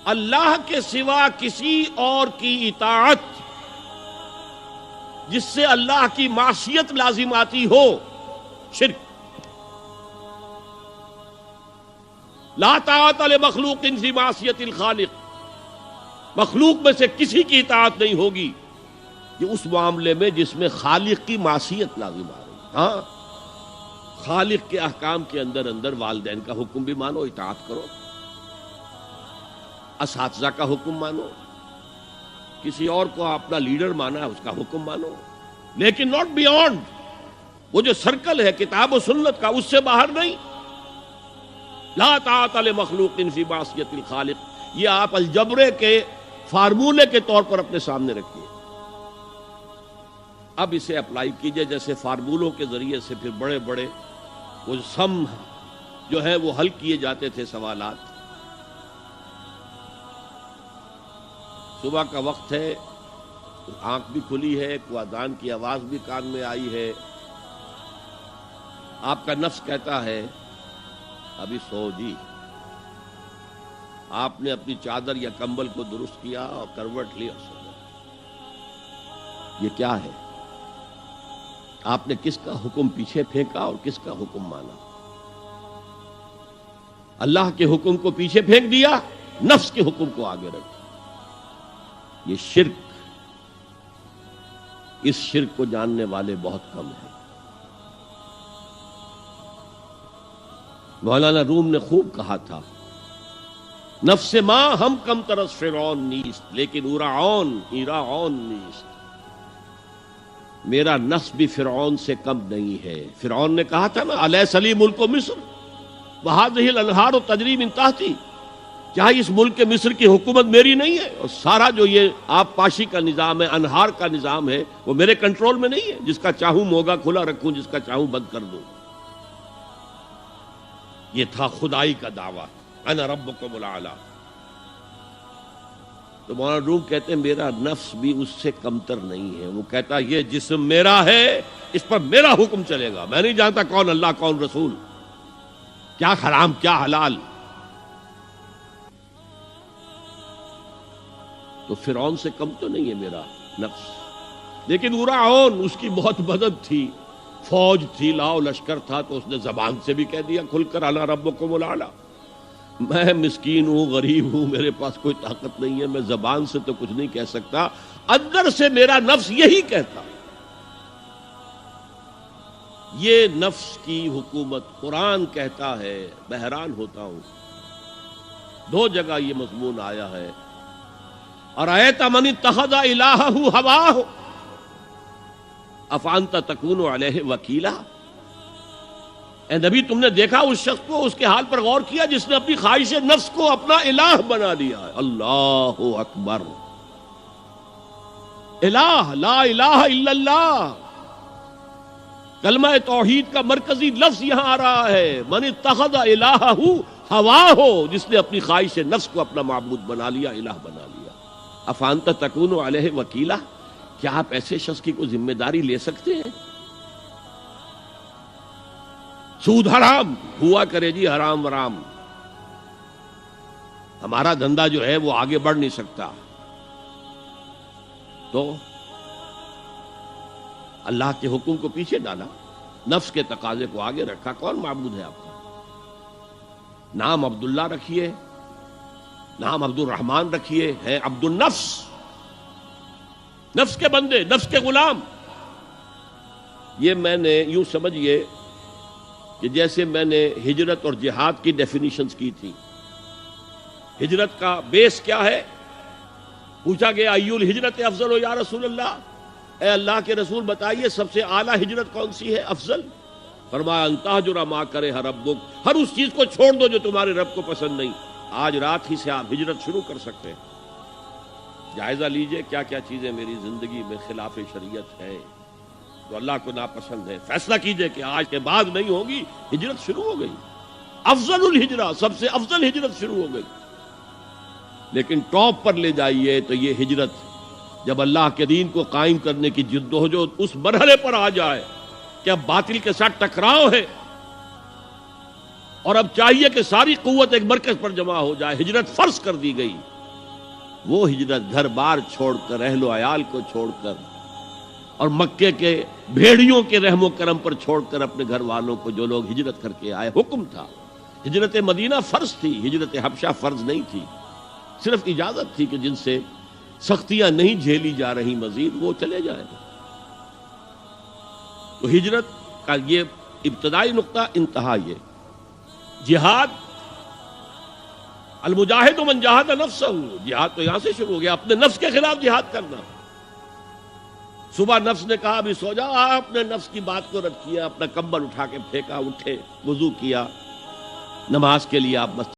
اللہ کے سوا کسی اور کی اطاعت جس سے اللہ کی معصیت لازم آتی ہو، شرک۔ لا طاعت لمخلوق فی معصیت الخالق، مخلوق میں سے کسی کی اطاعت نہیں ہوگی یہ اس معاملے میں جس میں خالق کی معصیت لازم آ رہی۔ ہاں، خالق کے احکام کے اندر اندر والدین کا حکم بھی مانو، اطاعت کرو، اساتذہ کا حکم مانو، کسی اور کو اپنا لیڈر مانا ہے اس کا حکم مانو، لیکن ناٹ بیونڈ وہ جو سرکل ہے کتاب و سنت کا، اس سے باہر نہیں۔ لا طاعت لمخلوق فی معصیت الخالق، یہ آپ الجبرے کے فارمولے کے طور پر اپنے سامنے رکھیے۔ اب اسے اپلائی کیجئے، جیسے فارمولوں کے ذریعے سے پھر بڑے بڑے وہ سم جو ہے وہ حل کیے جاتے تھے سوالات۔ صبح کا وقت ہے، آنکھ بھی کھلی ہے، کوئی اذان کی آواز بھی کان میں آئی ہے، آپ کا نفس کہتا ہے ابھی سو جی۔ آپ نے اپنی چادر یا کمبل کو درست کیا اور کروٹ لی اور سو گئے۔ یہ کیا ہے؟ آپ نے کس کا حکم پیچھے پھینکا اور کس کا حکم مانا؟ اللہ کے حکم کو پیچھے پھینک دیا، نفس کے حکم کو آگے رکھا۔ یہ شرک، اس شرک کو جاننے والے بہت کم ہیں۔ مولانا روم نے خوب کہا تھا، نفس ما ہم کم ترس فرعون نیست لیکن ایراعون نیست۔ میرا نفس بھی فرعون سے کم نہیں ہے۔ فرعون نے کہا تھا نا، الیس لی ملک مصر وہذہ الانہار تجری من تحتی، کیا اس ملک مصر کی حکومت میری نہیں ہے؟ اور سارا جو یہ آب پاشی کا نظام ہے، انہار کا نظام ہے، وہ میرے کنٹرول میں نہیں ہے؟ جس کا چاہوں موگا کھلا رکھوں، جس کا چاہوں بند کر دوں۔ یہ تھا خدائی کا دعویٰ، انا ربکم الاعلی۔ تو مولانا روم کہتے ہیں میرا نفس بھی اس سے کمتر نہیں ہے۔ وہ کہتا یہ جسم میرا ہے، اس پر میرا حکم چلے گا، میں نہیں جانتا کون اللہ کون رسول، کیا حرام کیا حلال۔ تو فرعون سے کم تو نہیں ہے میرا نفس، لیکن ایراعون اس کی بہت مدد تھی، فوج تھی، لاؤ لشکر تھا، تو اس نے زبان سے بھی کہہ دیا کھل کر انا ربکم الاعلی۔ میں مسکین ہوں، غریب ہوں، میرے پاس کوئی طاقت نہیں ہے، میں زبان سے تو کچھ نہیں کہہ سکتا، اندر سے میرا نفس یہی کہتا۔ یہ نفس کی حکومت قرآن کہتا ہے، میں حیران ہوتا ہوں، دو جگہ یہ مضمون آیا ہے، ارأیت من اتخذ الہہ ہواہ افانت تکون علیہ وکیلا۔ اے نبی تم نے دیکھا اس شخص کو، اس کے حال پر غور کیا جس نے اپنی خواہش نفس کو اپنا الہ بنا لیا ہے۔ اللہ اکبر، الہ، لا الہ الا اللہ، کلمہ توحید کا مرکزی لفظ یہاں آ رہا ہے، من اتخذ الہہ ہواہ، جس نے اپنی خواہش نفس کو اپنا معبود بنا لیا، الہ بنا لیا۔ افانت تکون علیہ وکیلا، کیا آپ ایسے شخص کی کوئی ذمہ داری لے سکتے ہیں؟ سود حرام ہوا کرے جی، حرام ورام، ہمارا دھندا جو ہے وہ آگے بڑھ نہیں سکتا۔ تو اللہ کے حکم کو پیچھے ڈالا، نفس کے تقاضے کو آگے رکھا۔ کون معبود ہے آپ کا؟ نام عبداللہ رکھیے، نام عبد الرحمن رکھیے، ہے عبد النفس، نفس کے بندے، نفس کے غلام۔ یہ میں نے یوں سمجھیے کہ جیسے میں نے ہجرت اور جہاد کی ڈیفینیشنز کی تھی۔ ہجرت کا بیس کیا ہے؟ پوچھا گیا ایو الہجرت افضل یا رسول اللہ، اے اللہ کے رسول بتائیے سب سے اعلیٰ ہجرت کون سی ہے، افضل؟ فرمایا ان تہجر ما کرہ ربک، ہر اس چیز کو چھوڑ دو جو تمہارے رب کو پسند نہیں۔ آج رات ہی سے آپ ہجرت شروع کر سکتے ہیں۔ جائزہ لیجئے کیا کیا چیزیں میری زندگی میں خلاف شریعت ہے، تو اللہ کو ناپسند ہے، فیصلہ کیجئے کہ آج کے بعد نہیں ہوگی۔ ہجرت شروع ہو گئی، افضل الہجرہ، سب سے افضل ہجرت شروع ہو گئی۔ لیکن ٹاپ پر لے جائیے تو یہ ہجرت جب اللہ کے دین کو قائم کرنے کی جدوجہد اس مرحلے پر آ جائے کہ اب باطل کے ساتھ ٹکراؤ ہے، اور اب چاہیے کہ ساری قوت ایک مرکز پر جمع ہو جائے. ہجرت فرض کر دی گئی. وہ ہجرت گھر بار چھوڑ کر، اہل و عیال کو چھوڑ کر، اور مکے کے بھیڑیوں کے رحم و کرم پر چھوڑ کر اپنے گھر والوں کو جو لوگ ہجرت کر کے آئے. حکم تھا. ہجرت مدینہ فرض تھی، ہجرت حبشہ فرض نہیں تھی. صرف اجازت تھی کہ جن سے سختیاں نہیں جھیلی جا رہی مزید وہ چلے جائیں. تو ہجرت کا یہ ابتدائی نقطہ، انتہا یہ. جہاد، المجاہد من جاہد نفسہ، جہاد تو یہاں سے شروع ہو گیا، اپنے نفس کے خلاف جہاد کرنا. صبح نفس نے کہا ابھی سو جاؤ، آپ نے نفس کی بات کو رد کیا، اپنا کمبل اٹھا کے پھینکا، اٹھے، وضو کیا، نماز کے لیے آپ مسجد